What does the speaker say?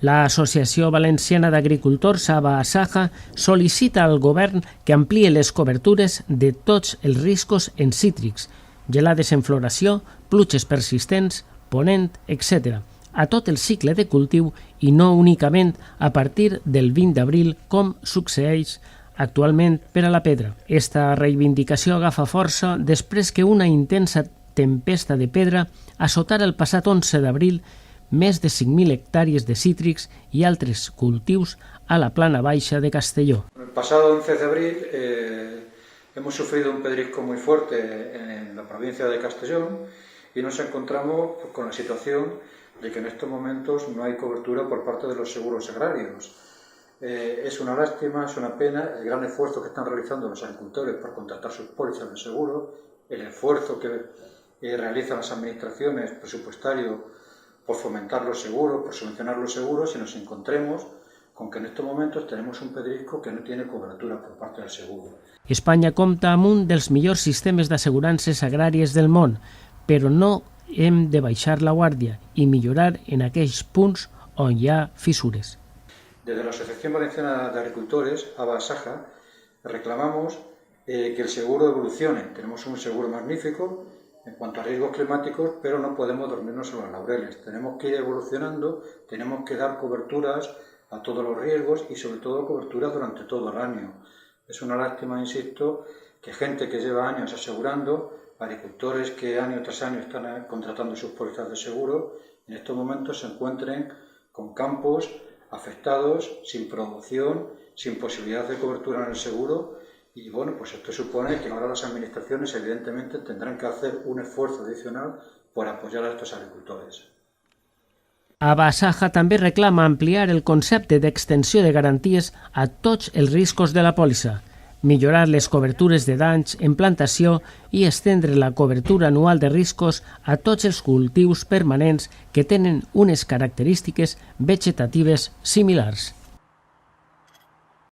L'Associació Valenciana d'Agricultors, AVA-ASAJA, sol·licita al govern que ampliï les cobertures de tots els riscos en cítrics, gelades en floració, pluges persistents, ponent, etc., a tot el cicle de cultiu i no únicament a partir del 20 d'abril, com succeeix actualment per a la pedra. Esta reivindicació agafa força després que una intensa tempesta de pedra assotara el passat 11 d'abril més de 5.000 hectáreas de cítrics y altres cultivos a la plana baixa de Castelló. El pasado 11 de abril hemos sufrido un pedrisco muy fuerte en la provincia de Castellón y nos encontramos con la situación de que en estos momentos no hay cobertura por parte de los seguros agrarios. Es una lástima, es una pena el gran esfuerzo que están realizando los agricultores por contratar sus pólizas de seguro, el esfuerzo que realizan las administraciones presupuestario por fomentar los seguros, por subvencionar los seguros, y nos encontremos con que en estos momentos tenemos un pedrisco que no tiene cobertura por parte del seguro. Espanya compta amb un dels millors sistemes d'assegurances agràries del món, però no hem de baixar la guàrdia i millorar en aquells punts on hi ha fissures. Desde la Asociación Valenciana de Agricultores, AVA-ASAJA, reclamamos que el seguro evolucione. Tenemos un seguro magnífico en cuanto a riesgos climáticos, pero no podemos dormirnos en los laureles. Tenemos que ir evolucionando, tenemos que dar coberturas a todos los riesgos y sobre todo coberturas durante todo el año. Es una lástima, insisto, que gente que lleva años asegurando, agricultores que año tras año están contratando sus pólizas de seguro, en estos momentos se encuentren con campos afectados, sin producción, sin posibilidad de cobertura en el seguro. Y bueno, pues esto supone que ahora las administraciones evidentemente tendrán que hacer un esfuerzo adicional por apoyar a estos agricultores. AVA-ASAJA també reclama ampliar el concepte d'extensió de garanties a tots els riscos de la pòlissa, millorar les cobertures de danys en plantació i estendre la cobertura anual de riscos a tots els cultius permanents que tenen unes característiques vegetatives similars.